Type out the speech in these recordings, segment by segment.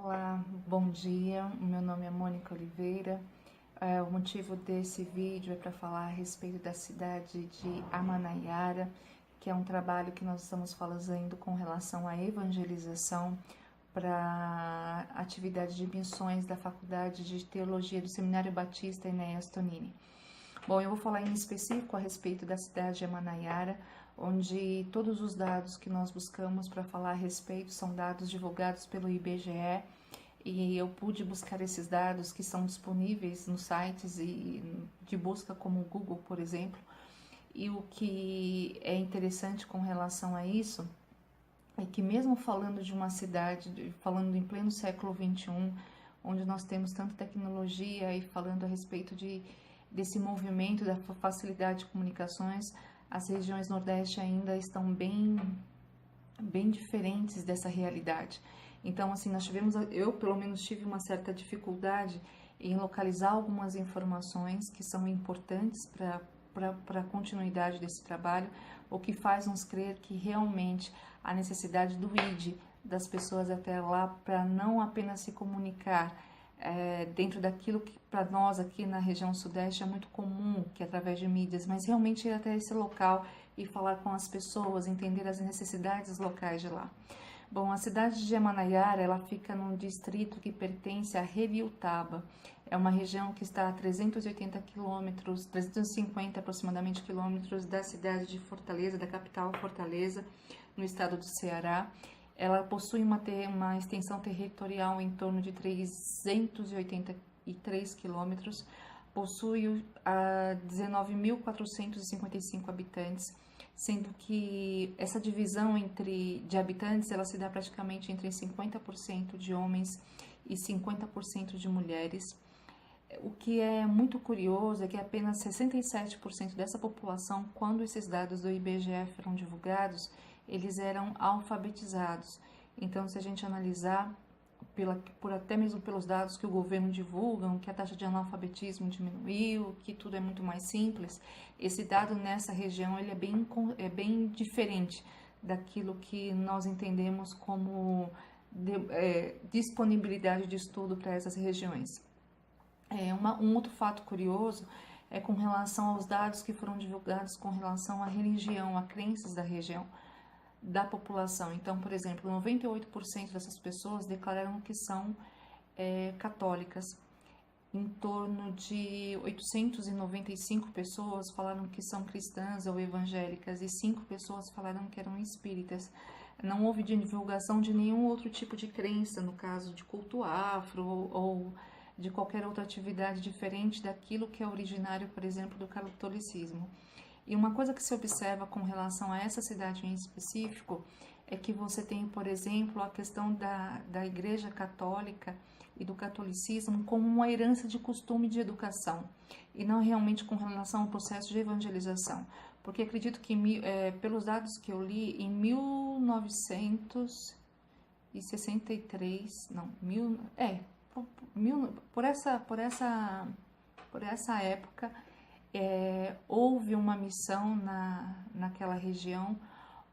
Olá, bom dia. O meu nome é Mônica Oliveira. O motivo desse vídeo é para falar a respeito da cidade de Amanaiara, que é um trabalho que nós estamos fazendo com relação à evangelização para atividade de missões da Faculdade de Teologia do Seminário Batista Enéas Tonini. Bom, eu vou falar em específico a respeito da cidade de Amanaiara, onde todos os dados que nós buscamos para falar a respeito são dados divulgados pelo IBGE, e eu pude buscar esses dados que são disponíveis nos sites de busca como o Google, por exemplo. E o que é interessante com relação a isso é que mesmo falando de uma cidade, falando em pleno século XXI, onde nós temos tanta tecnologia e falando a respeito desse movimento da facilidade de comunicações, as regiões Nordeste ainda estão bem diferentes dessa realidade. Então, assim, eu pelo menos tive uma certa dificuldade em localizar algumas informações que são importantes para a continuidade desse trabalho, o que faz nos crer que realmente a necessidade do ID, das pessoas até lá, para não apenas se comunicar dentro daquilo que para nós aqui na região sudeste é muito comum, que é através de mídias, mas realmente ir até esse local e falar com as pessoas, entender as necessidades locais de lá. Bom, a cidade de Amanaiara, ela fica num distrito que pertence a Rebiutaba. É uma região que está a 380 quilômetros, 350 aproximadamente quilômetros da cidade de Fortaleza, da capital Fortaleza, no estado do Ceará. Ela possui uma extensão territorial em torno de 383 quilômetros, possui 19.455 habitantes, sendo que essa divisão de habitantes ela se dá praticamente entre 50% de homens e 50% de mulheres. O que é muito curioso é que apenas 67% dessa população, quando esses dados do IBGE foram divulgados, eles eram alfabetizados. Então, se a gente analisar, até mesmo pelos dados que o governo divulga, que a taxa de analfabetismo diminuiu, que tudo é muito mais simples, esse dado nessa região ele é bem diferente daquilo que nós entendemos como disponibilidade de estudo para essas regiões. Um outro fato curioso é com relação aos dados que foram divulgados com relação à religião, a crenças da região, da população. Então, por exemplo, 98% dessas pessoas declararam que são católicas. Em torno de 895 pessoas falaram que são cristãs ou evangélicas e 5 pessoas falaram que eram espíritas. Não houve divulgação de nenhum outro tipo de crença, no caso de culto afro ou de qualquer outra atividade diferente daquilo que é originário, por exemplo, do catolicismo. E uma coisa que se observa com relação a essa cidade em específico é que você tem, por exemplo, a questão da Igreja Católica e do catolicismo como uma herança de costume de educação, e não realmente com relação ao processo de evangelização. Porque acredito que, pelos dados que eu li, em 1963, não, por essa época, houve uma missão naquela região,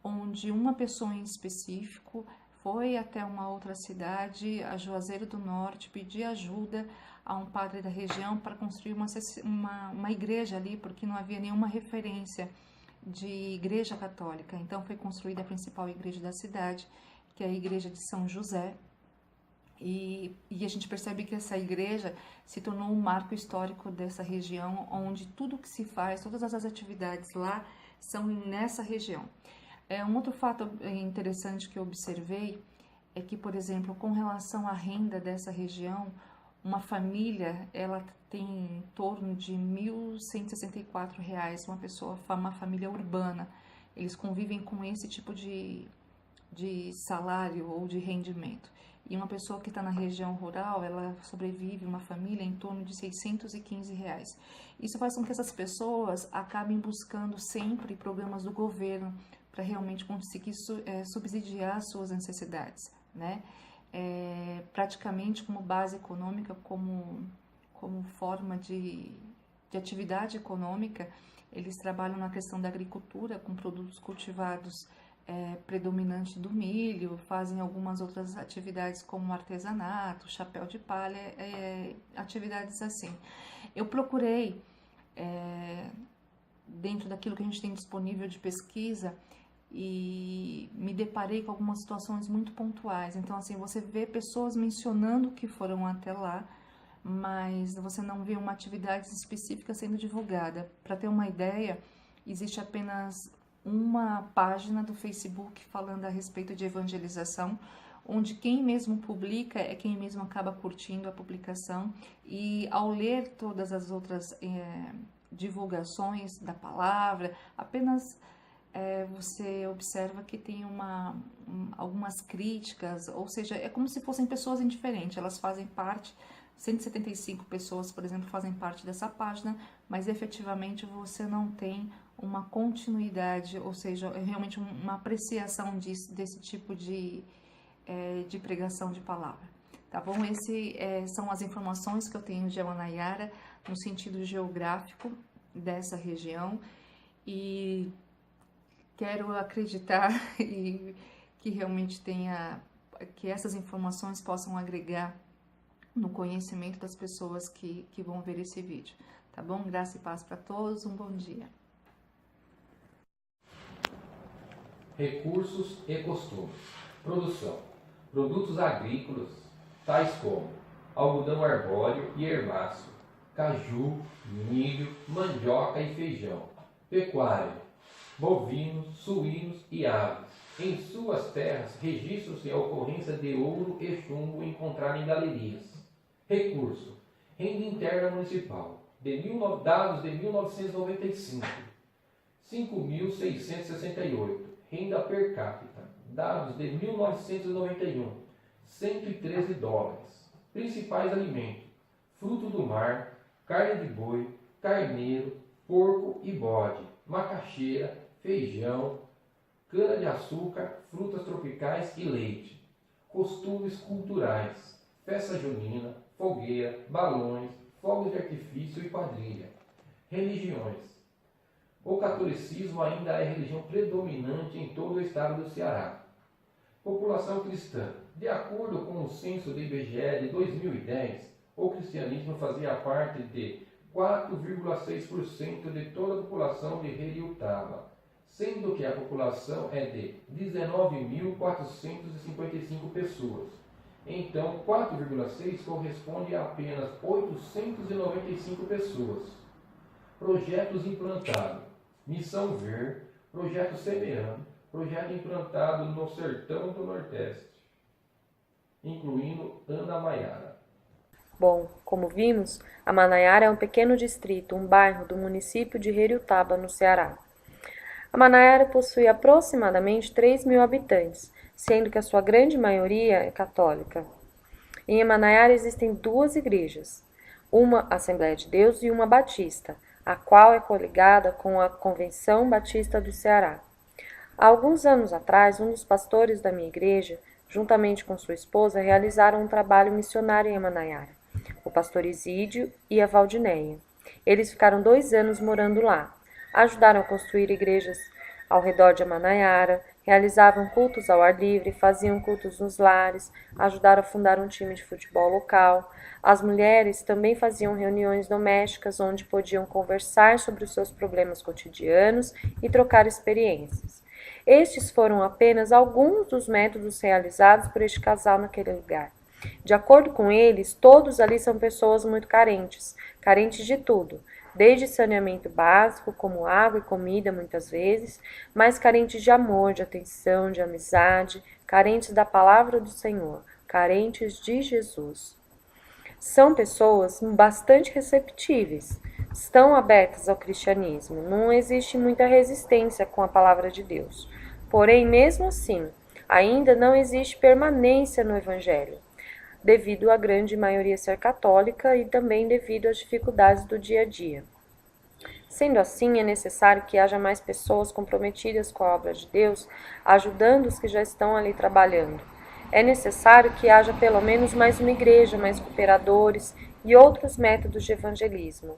onde uma pessoa em específico foi até uma outra cidade, a Juazeiro do Norte, pedir ajuda a um padre da região para construir uma igreja ali, porque não havia nenhuma referência de igreja católica. Então foi construída a principal igreja da cidade, que é a igreja de São José. E a gente percebe que essa igreja se tornou um marco histórico dessa região, onde tudo que se faz, todas as atividades lá são nessa região. Um outro fato interessante que eu observei é que, por exemplo, com relação à renda dessa região, uma família ela tem em torno de R$ 1.164, uma família urbana. Eles convivem com esse tipo de salário ou de rendimento. E uma pessoa que está na região rural, ela sobrevive, uma família, em torno de R$ 615. Isso faz com que essas pessoas acabem buscando sempre programas do governo para realmente conseguir subsidiar as suas necessidades, né? Praticamente como base econômica, como forma de atividade econômica, eles trabalham na questão da agricultura, com produtos cultivados predominante do milho, fazem algumas outras atividades como artesanato, chapéu de palha, atividades assim. Eu procurei, dentro daquilo que a gente tem disponível de pesquisa, e me deparei com algumas situações muito pontuais. Então, assim, você vê pessoas mencionando que foram até lá, mas você não vê uma atividade específica sendo divulgada. Para ter uma ideia, existe apenas uma página do Facebook falando a respeito de evangelização, onde quem mesmo publica é quem mesmo acaba curtindo a publicação, e ao ler todas as outras divulgações da palavra, apenas você observa que tem algumas críticas, ou seja, é como se fossem pessoas indiferentes, elas fazem parte, 175 pessoas, por exemplo, fazem parte dessa página, mas efetivamente você não tem uma continuidade, ou seja, realmente uma apreciação desse tipo de pregação de palavra. Tá bom? São as informações que eu tenho de Amanaiara no sentido geográfico dessa região, e quero acreditar que realmente que essas informações possam agregar no conhecimento das pessoas que vão ver esse vídeo. Tá bom? Graça e paz para todos, um bom dia. Recursos e costumes. Produção. Produtos agrícolas, tais como algodão arbóreo e herbáceo, caju, milho, mandioca e feijão. Pecuária. Bovinos, suínos e aves. Em suas terras, registram-se a ocorrência de ouro e chumbo encontrado em galerias. Recurso. Renda interna municipal. Dados de 1995. 5.668. Renda per capita. Dados de 1991. 113 dólares. Principais alimentos. Fruto do mar, carne de boi, carneiro, porco e bode, macaxeira, feijão, cana-de-açúcar, frutas tropicais e leite. Costumes culturais, festa junina, fogueira, balões, fogos de artifício e quadrilha. Religiões. O catolicismo ainda é religião predominante em todo o estado do Ceará. População cristã. De acordo com o censo do IBGE de 2010, o cristianismo fazia parte de 4,6% de toda a população de Heriutaba, sendo que a população é de 19.455 pessoas. Então, 4,6 corresponde a apenas 895 pessoas. Projetos implantados. Missão Ver, projeto Semeando, projeto implantado no Sertão do Nordeste, incluindo Amanaiara. Bom, como vimos, Amanaiara é um pequeno distrito, um bairro do município de Heriutaba, no Ceará. Amanaiara possui aproximadamente 3.000 habitantes, sendo que a sua grande maioria é católica. Em Amanaiara existem 2 igrejas, uma Assembleia de Deus e uma Batista, a qual é coligada com a Convenção Batista do Ceará. Há alguns anos atrás, um dos pastores da minha igreja, juntamente com sua esposa, realizaram um trabalho missionário em Amanaiara, o pastor Isídio e a Valdineia. Eles ficaram 2 anos morando lá. Ajudaram a construir igrejas ao redor de Amanaiara, realizavam cultos ao ar livre, faziam cultos nos lares, ajudaram a fundar um time de futebol local. As mulheres também faziam reuniões domésticas onde podiam conversar sobre os seus problemas cotidianos e trocar experiências. Estes foram apenas alguns dos métodos realizados por este casal naquele lugar. De acordo com eles, todos ali são pessoas muito carentes de tudo, desde saneamento básico, como água e comida muitas vezes, mas carentes de amor, de atenção, de amizade, carentes da palavra do Senhor, carentes de Jesus. São pessoas bastante receptíveis, estão abertas ao cristianismo, não existe muita resistência com a palavra de Deus. Porém, mesmo assim, ainda não existe permanência no Evangelho, devido à grande maioria ser católica e também devido às dificuldades do dia a dia. Sendo assim, é necessário que haja mais pessoas comprometidas com a obra de Deus, ajudando os que já estão ali trabalhando. É necessário que haja pelo menos mais uma igreja, mais cooperadores e outros métodos de evangelismo.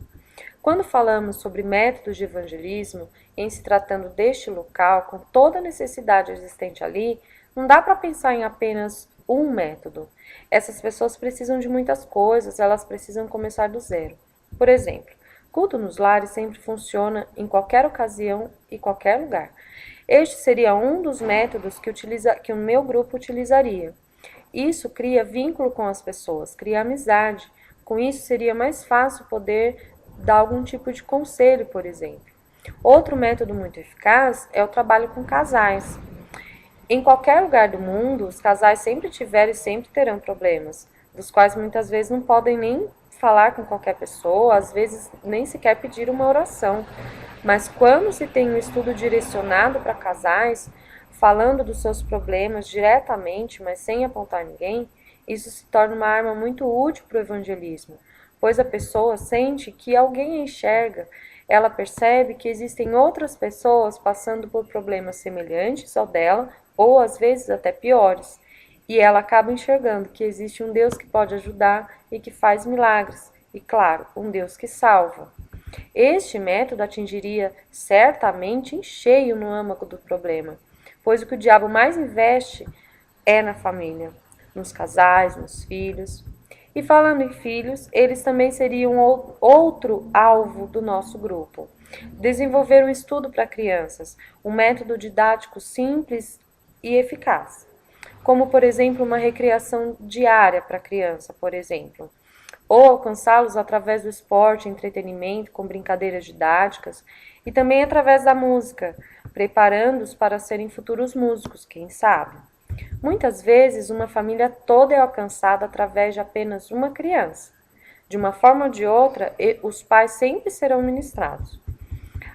Quando falamos sobre métodos de evangelismo, em se tratando deste local, com toda a necessidade existente ali, não dá para pensar em apenas um método. Essas pessoas precisam de muitas coisas, elas precisam começar do zero. Por exemplo, culto nos lares sempre funciona em qualquer ocasião e qualquer lugar. Este seria um dos métodos que o meu grupo utilizaria. Isso cria vínculo com as pessoas, cria amizade. Com isso seria mais fácil poder dar algum tipo de conselho, por exemplo. Outro método muito eficaz é o trabalho com casais. Em qualquer lugar do mundo, os casais sempre tiveram e sempre terão problemas, dos quais muitas vezes não podem nem falar com qualquer pessoa, às vezes nem sequer pedir uma oração. Mas quando se tem um estudo direcionado para casais, falando dos seus problemas diretamente, mas sem apontar ninguém, isso se torna uma arma muito útil para o evangelismo, pois a pessoa sente que alguém a enxerga, ela percebe que existem outras pessoas passando por problemas semelhantes ao dela, ou às vezes até piores, e ela acaba enxergando que existe um Deus que pode ajudar e que faz milagres, e claro, um Deus que salva. Este método atingiria certamente em cheio no âmago do problema, pois o que o diabo mais investe é na família, nos casais, nos filhos. E falando em filhos, eles também seriam outro alvo do nosso grupo. Desenvolver um estudo para crianças, um método didático simples e eficaz, como por exemplo uma recreação diária para a criança, por exemplo, ou alcançá-los através do esporte, entretenimento, com brincadeiras didáticas, e também através da música, preparando-os para serem futuros músicos, quem sabe. Muitas vezes, uma família toda é alcançada através de apenas uma criança. De uma forma ou de outra, os pais sempre serão ministrados.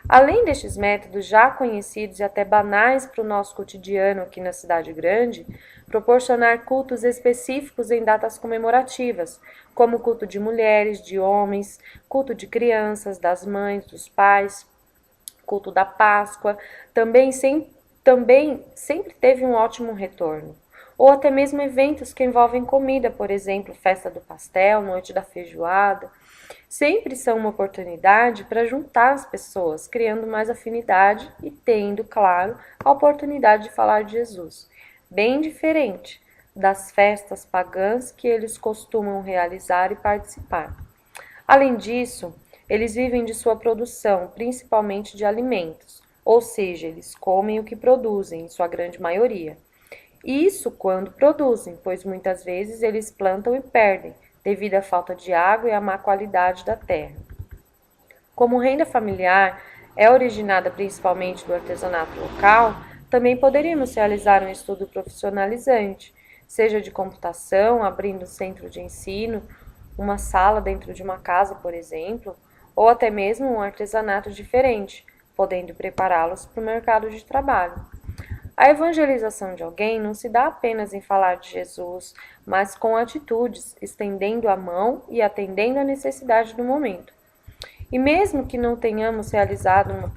Além destes métodos já conhecidos e até banais para o nosso cotidiano aqui na cidade grande, proporcionar cultos específicos em datas comemorativas, como o culto de mulheres, de homens, culto de crianças, das mães, dos pais, culto da Páscoa, também sempre teve um ótimo retorno. Ou até mesmo eventos que envolvem comida, por exemplo, festa do pastel, noite da feijoada, sempre são uma oportunidade para juntar as pessoas, criando mais afinidade e tendo, claro, a oportunidade de falar de Jesus. Bem diferente das festas pagãs que eles costumam realizar e participar. Além disso, eles vivem de sua produção, principalmente de alimentos, ou seja, eles comem o que produzem, em sua grande maioria. Isso quando produzem, pois muitas vezes eles plantam e perdem, devido à falta de água e à má qualidade da terra. Como renda familiar é originada principalmente do artesanato local, também poderíamos realizar um estudo profissionalizante, seja de computação, abrindo um centro de ensino, uma sala dentro de uma casa, por exemplo, ou até mesmo um artesanato diferente, podendo prepará-los para o mercado de trabalho. A evangelização de alguém não se dá apenas em falar de Jesus, mas com atitudes, estendendo a mão e atendendo à necessidade do momento. E mesmo que não tenhamos realizado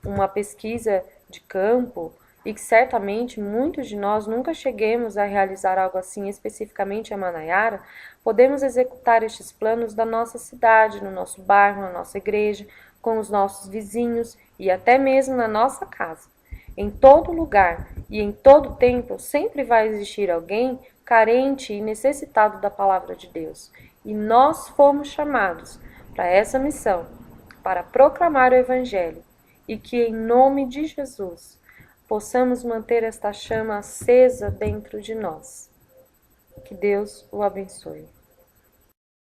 uma pesquisa de campo, e que certamente muitos de nós nunca cheguemos a realizar algo assim especificamente em Amanaiara, podemos executar estes planos da nossa cidade, no nosso bairro, na nossa igreja, com os nossos vizinhos e até mesmo na nossa casa. Em todo lugar e em todo tempo sempre vai existir alguém carente e necessitado da palavra de Deus. E nós fomos chamados para essa missão, para proclamar o Evangelho, e que em nome de Jesus possamos manter esta chama acesa dentro de nós. Que Deus o abençoe.